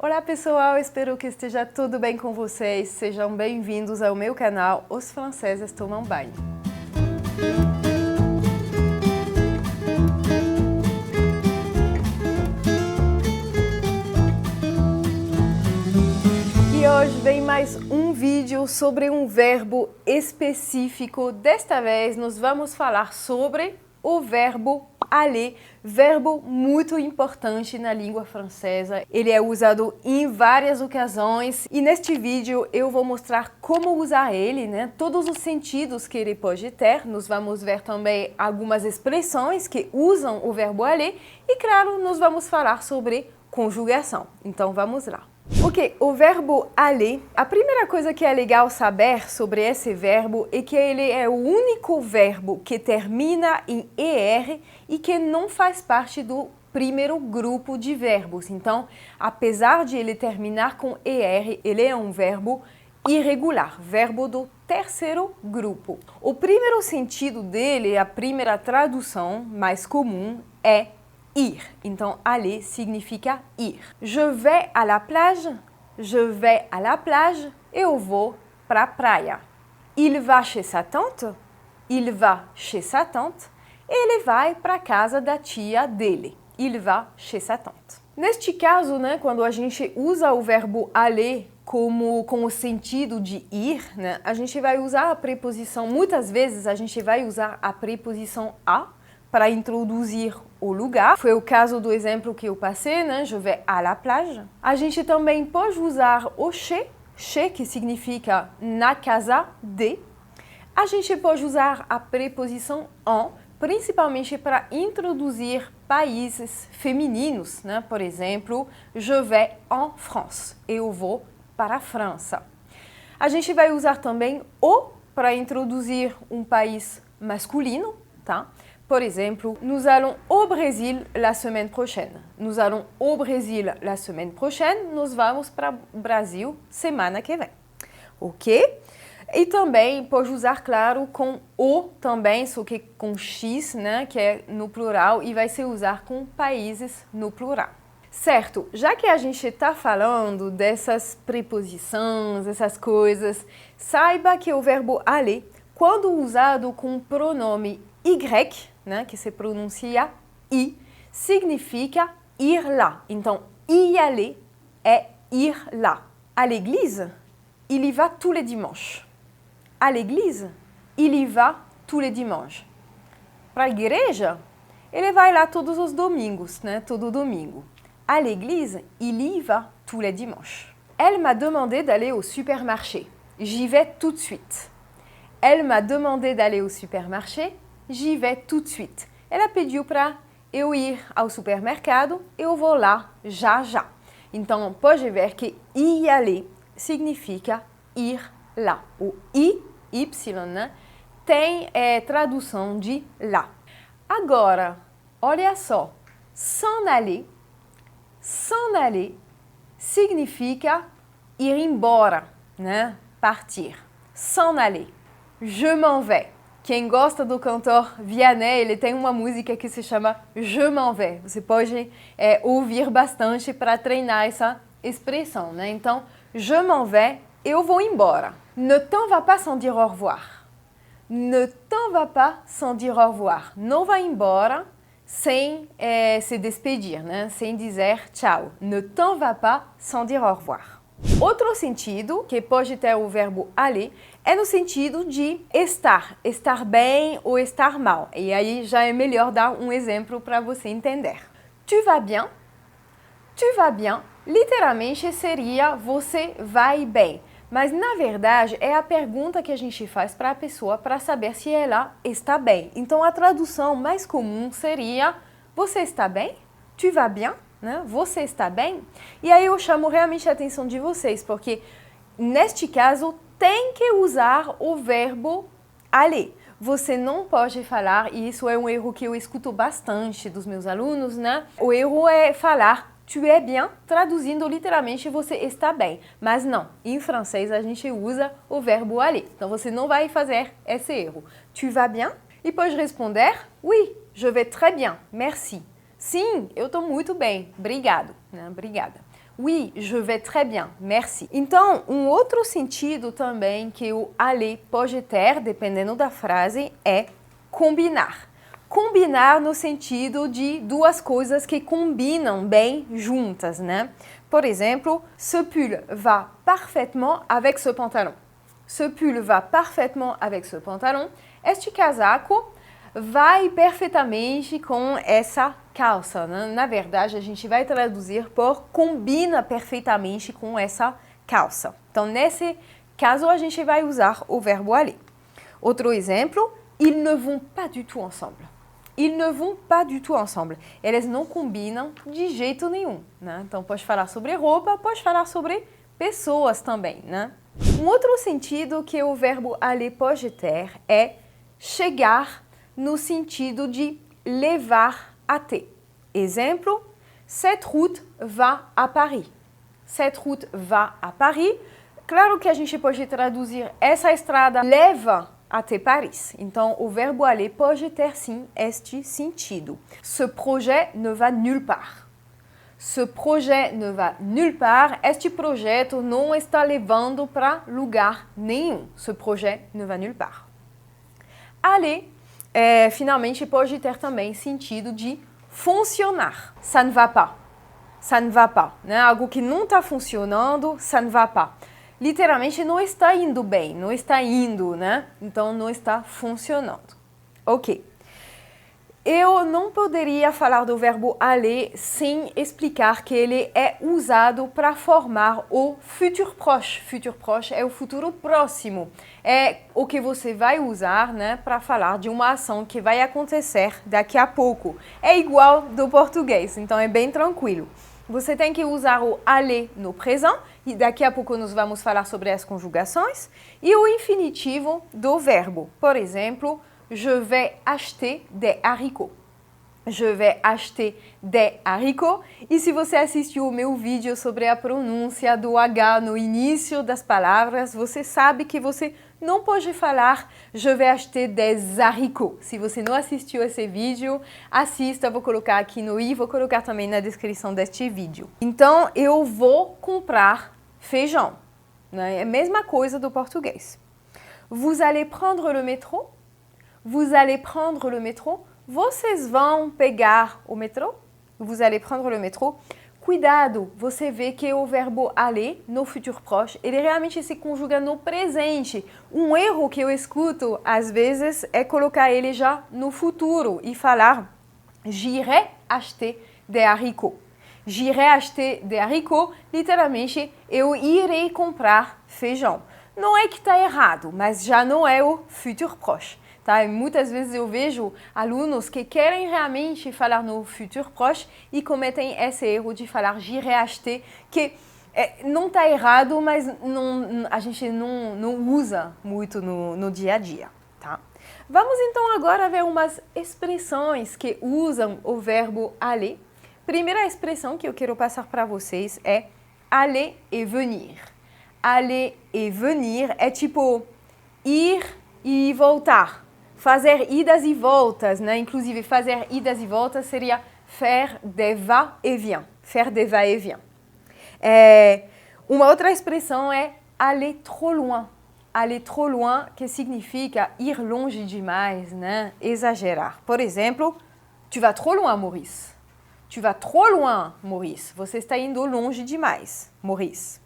Olá pessoal, espero que esteja tudo bem com vocês. Sejam bem-vindos ao meu canal Os Franceses Tomam Banho. E hoje vem mais um vídeo sobre um verbo específico. Desta vez nós vamos falar sobre o verbo aller, verbo muito importante na língua francesa. Ele é usado em várias ocasiões e neste vídeo eu vou mostrar como usar ele, todos os sentidos que ele pode ter. Nós vamos ver também algumas expressões que usam o verbo aller e, claro, nós vamos falar sobre conjugação. Então vamos lá. Ok, o verbo aller, a primeira coisa que é legal saber sobre esse verbo é que ele é o único verbo que termina em ER e que não faz parte do primeiro grupo de verbos. Então, apesar de ele terminar com ER, ele é um verbo irregular, verbo do terceiro grupo. O primeiro sentido dele, a primeira tradução mais comum é ir. Então, aller significa ir. Je vais à la plage. Je vais à la plage. Eu vou para a praia. Il va chez sa tante. Il va chez sa tante. Ele vai para a casa da tia dele. Il va chez sa tante. Neste caso, quando a gente usa o verbo aller com o sentido de ir, a gente vai usar a preposição, muitas vezes a gente vai usar a preposição a para introduzir o lugar. Foi o caso do exemplo que eu passei, Je vais à la plage. A gente também pode usar o chez, que significa na casa de. A gente pode usar a preposição en, principalmente para introduzir países femininos, Por exemplo, je vais en France. Eu vou para a França. A gente vai usar também o para introduzir um país masculino, tá? Por exemplo, nous allons au Brésil la semaine prochaine. Nous allons au Brésil la semaine prochaine. Nós vamos para o Brasil semana que vem. Ok? E também pode usar, claro, com o também, só que com X, que é no plural, e vai se usar com países no plural. Certo, já que a gente está falando dessas preposições, essas coisas, saiba que o verbo aller, quando usado com o pronome Y, que se pronuncia I, significa ir lá. Então, y aller é ir lá. À l'église, il y va tous les dimanches. À l'église, il y va tous les dimanches. Para a igreja, ele vai lá todos os domingos, todo domingo. À l'église, il y va tous les dimanches. Elle m'a demandé d'aller au supermarché. J'y vais tout de suite. Elle m'a demandé d'aller au supermarché. J'y vais tout de suite. Ela pediu para eu ir ao supermercado, eu vou lá já já. Então, pode ver que y aller significa ir lá. O y, tem tradução de lá. Agora, olha só, s'en aller significa ir embora, partir. S'en aller. Je m'en vais. Quem gosta do cantor Vianney, ele tem uma música que se chama Je m'en vais. Você pode ouvir bastante para treinar essa expressão, Então, je m'en vais, eu vou embora. Ne t'en vas pas sans dire au revoir. Ne t'en vas pas sans dire au revoir. Não vá embora sem se despedir, Sem dizer tchau. Ne t'en vas pas sans dire au revoir. Outro sentido que pode ter o verbo aller é no sentido de estar bem ou estar mal. E aí já é melhor dar um exemplo para você entender. Tu vas bien? Tu vas bien, literalmente seria você vai bem. Mas na verdade é a pergunta que a gente faz para a pessoa para saber se ela está bem. Então a tradução mais comum seria você está bem? Tu vas bien? Você está bem? E aí eu chamo realmente a atenção de vocês, porque neste caso tem que usar o verbo aller. Você não pode falar, e isso é um erro que eu escuto bastante dos meus alunos, O erro é falar tu es bien, traduzindo literalmente você está bem. Mas não, em francês a gente usa o verbo aller. Então você não vai fazer esse erro. Tu vas bien? E pode responder, oui, je vais très bien, merci. Sim, eu estou muito bem, obrigado, Obrigada. Oui, je vais très bien, merci. Então, um outro sentido também que o aller pode ter, dependendo da frase, é combinar. Combinar no sentido de duas coisas que combinam bem juntas, né? Por exemplo, ce pull va parfaitement avec ce pantalon. Ce pull va parfaitement avec ce pantalon. Este casaco vai perfeitamente com essa calça. Né? Na verdade, a gente vai traduzir por combina perfeitamente com essa calça. Então, nesse caso, a gente vai usar o verbo aller. Outro exemplo, ils ne vont pas du tout ensemble. Ils ne vont pas du tout ensemble. Eles não combinam de jeito nenhum. Né? Então, pode falar sobre roupa, pode falar sobre pessoas também. Né? Um outro sentido que o verbo aller pode ter é chegar no sentido de levar até. Exemplo, cette route va à Paris. Cette route va à Paris. Claro que a gente pode traduzir essa estrada leva até Paris. Então, o verbo aller pode ter sim este sentido. Ce projet ne va nulle part. Ce projet ne va nulle part. Este projeto não está levando para lugar nenhum. Ce projet ne va nulle part. Aller, finalmente, pode ter também sentido de funcionar. Ça ne va pas. Ça ne va pas. Né? Algo que não está funcionando, ça ne va pas. Literalmente não está indo bem, não está indo, né? Então não está funcionando. Ok. Eu não poderia falar do verbo aller sem explicar que ele é usado para formar o futur proche. Futur proche é o futuro próximo. É o que você vai usar, né, para falar de uma ação que vai acontecer daqui a pouco. É igual do português, então é bem tranquilo. Você tem que usar o aller no présent, e daqui a pouco nós vamos falar sobre as conjugações, e o infinitivo do verbo. Por exemplo, je vais acheter des haricots. Je vais acheter des haricots. E se você assistiu o meu vídeo sobre a pronúncia do H no início das palavras, você sabe que você não pode falar je vais acheter des haricots. Se você não assistiu esse vídeo, assista, vou colocar aqui no i, vou colocar também na descrição deste vídeo. Então, eu vou comprar feijão. Né? É a mesma coisa do português. Vous allez prendre le métro? Vous allez prendre le métro? Vocês vão pegar o metrô? Vous allez prendre le métro? Cuidado, você vê que o verbo aller no futur proche, ele realmente se conjuga no presente. Um erro que eu escuto às vezes é colocar ele já no futuro e falar j'irai acheter des haricots. J'irai acheter des haricots, literalmente eu irei comprar feijão. Não é que está errado, mas já não é o futur proche. Tá? E muitas vezes eu vejo alunos que querem realmente falar no futur proche e cometem esse erro de falar j'irai acheter, que não está errado, mas a gente não usa muito no dia a dia. Tá? Vamos então agora ver umas expressões que usam o verbo aller. Primeira expressão que eu quero passar para vocês é aller et venir. Aller et venir é tipo ir e voltar. Fazer idas e voltas, né? Inclusive fazer idas e voltas seria faire des va-et-vient. Faire des va-et-vient. Uma outra expressão é aller trop loin. Aller trop loin, que significa ir longe demais, né? Exagerar. Por exemplo, tu vas trop loin, Maurice. Tu vas trop loin, Maurice. Você está indo longe demais, Maurice.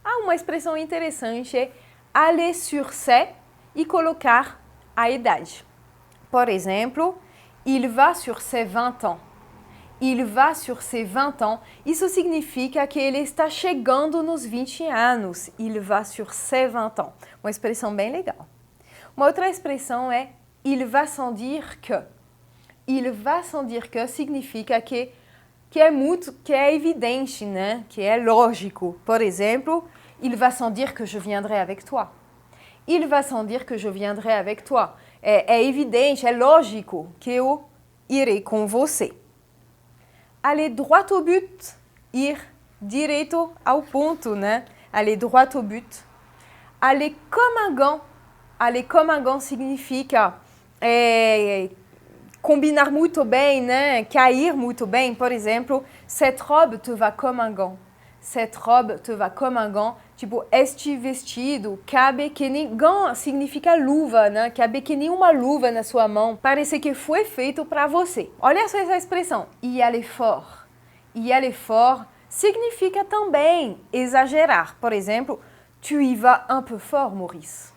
Uma expressão interessante é aller sur ses e colocar a idade. Por exemplo, il va sur ses 20 ans. Il va sur ses 20 ans. Isso significa que ele está chegando nos 20 anos. Il va sur ses 20 ans. Uma expressão bem legal. Uma outra expressão é il va sans dire que. Il va sans dire que significa que é evidente, né? Que é lógico. Por exemplo, il va sans dire que je viendrai avec toi. Il va sans dire que je viendrai avec toi. É evidente, é lógico que eu irei com você. Aller droit au but, ir direito ao ponto, né? Aller droit au but. Aller comme un gant. Aller comme un gant significa combinar muito bem, né? Cair muito bem. Por exemplo, cette robe te va comme un gant. cette robe te va comme un gant. Tipo, este vestido cabe que nem... Gant significa luva, né? Cabe que nem uma luva na sua mão. Parece que foi feito para você. Olha só essa expressão. Y aller fort. Y aller fort significa também exagerar. Por exemplo, tu y vas un peu fort, Maurice.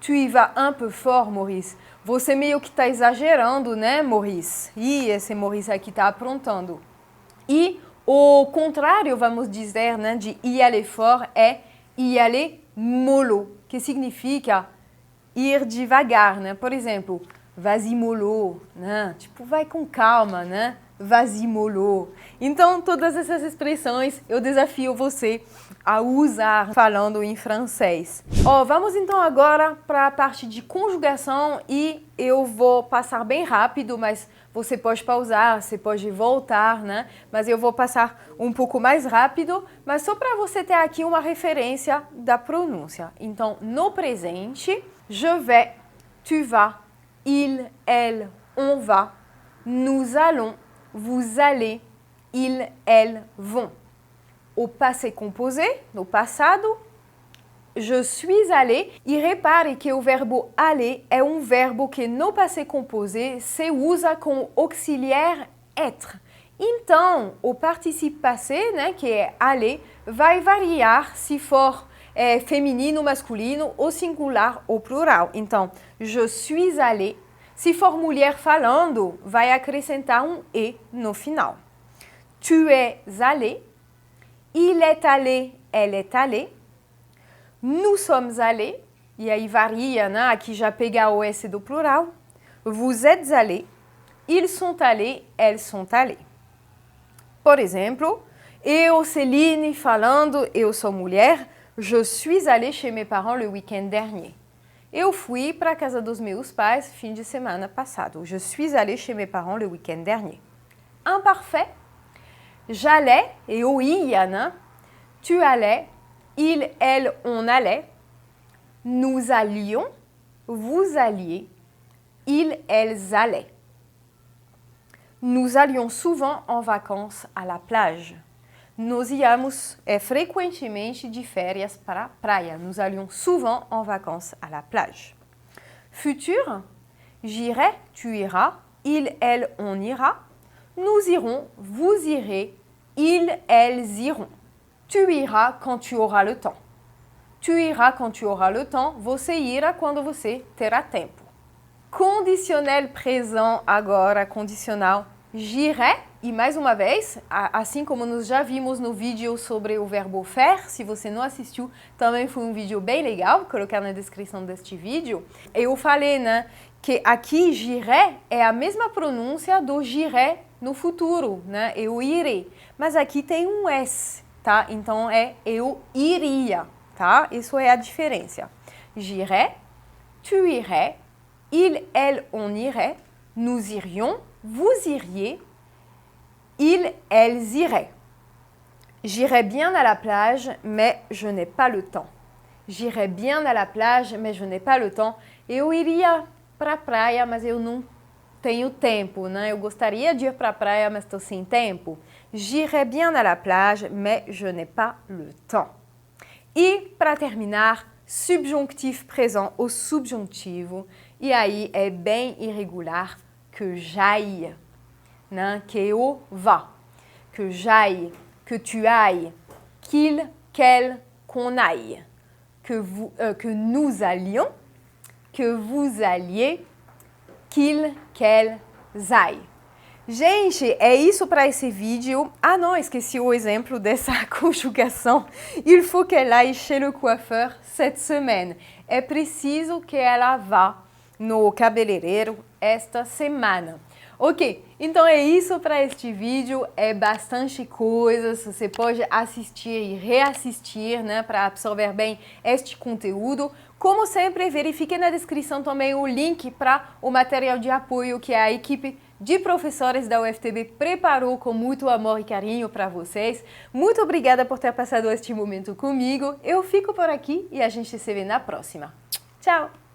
Tu y vas un peu fort, Maurice. Você meio que está exagerando, né, Maurice? E esse Maurice aqui está aprontando. E o contrário, vamos dizer, né, de y aller fort é y aller mollo, que significa ir devagar, né? Por exemplo, vas-y mollo, né? Tipo, vai com calma, né? Vas-y mollo. Então, todas essas expressões eu desafio você a usar falando em francês. Vamos então agora para a parte de conjugação e eu vou passar bem rápido, mas você pode pausar, você pode voltar, né? Mas eu vou passar um pouco mais rápido, mas só para você ter aqui uma referência da pronúncia. Então, no presente, je vais, tu vas, il, elle, on va, nous allons, vous allez, ils, elles vont. Au passé composé, no passado, je suis allé. E repare que o verbo aller é um verbo que no passé composé se usa com o auxiliar être. Então, o participe passé, né, que é aller, vai variar se for feminino, masculino, ou singular ou plural. Então, je suis allé. Se for mulher falando, vai acrescentar um e no final. Tu es allé. Il est allé, elle est allée. Nous sommes allés. E aí varia, né? Aqui já pega o S do plural. Vous êtes allés. Ils sont allés, elles sont allées. Por exemplo, eu, Céline, falando, eu sou mulher, je suis allée chez mes parents le week-end dernier. Eu fui para a casa dos meus pais fim de semana passado. Je suis allée chez mes parents le week-end dernier. Imparfait. J'allais, eu ia, né? Tu allais, il, elle, on allait. Nous allions, vous alliez, ils, elles allaient. Nous allions souvent en vacances à la plage. Nós íamos frequentemente de férias para a praia. Nous allions souvent en vacances à la plage. Futur, j'irai, tu iras, il, elle, on ira. Nous irons, vous irez, ils, elles iront. Tu iras quand tu auras le temps. Tu iras quand tu auras le temps. Você irá quando você terá tempo. Condicional présent agora, condicional j'irai. E mais uma vez, assim como nós já vimos no vídeo sobre o verbo faire, se você não assistiu, também foi um vídeo bem legal, vou colocar na descrição deste vídeo. Eu falei, né, que aqui j'irai é a mesma pronúncia do j'irai no futuro, né? Eu irei. Mas aqui tem um S, tá? Então é eu iria, tá? Isso é a diferença. J'irai, tu irais, il, elle, on irait, nous irions, vous iriez, ils, elles iraient. J'irai bien à la plage, mais je n'ai pas le temps. J'irai bien à la plage, mais je n'ai pas le temps. Eu iria para a praia, mas eu não tenho tempo, né? Eu gostaria de ir para a praia, mas estou sem tempo. J'irai bien à la plage, mais je n'ai pas le temps. E, para terminar, subjonctif présent ou subjuntivo. E aí é bem irregular, que j'aille, né? Que eu vá. Que j'aille, que tu ailles, qu'il, qu'elle, qu'on aille. Que nous allions, que vous alliez, qu'il, qu'elles aillent. Gente, é isso para esse vídeo. Ah não, esqueci o exemplo dessa conjugação. Il faut qu'elle aille chez le coiffeur cette semaine. É preciso que ela vá no cabeleireiro esta semana. Ok, então é isso para este vídeo, é bastante coisas, você pode assistir e reassistir, né, para absorver bem este conteúdo. Como sempre, verifique na descrição também o link para o material de apoio que a equipe de professores da UFTB preparou com muito amor e carinho para vocês. Muito obrigada por ter passado este momento comigo. Eu fico por aqui e a gente se vê na próxima. Tchau!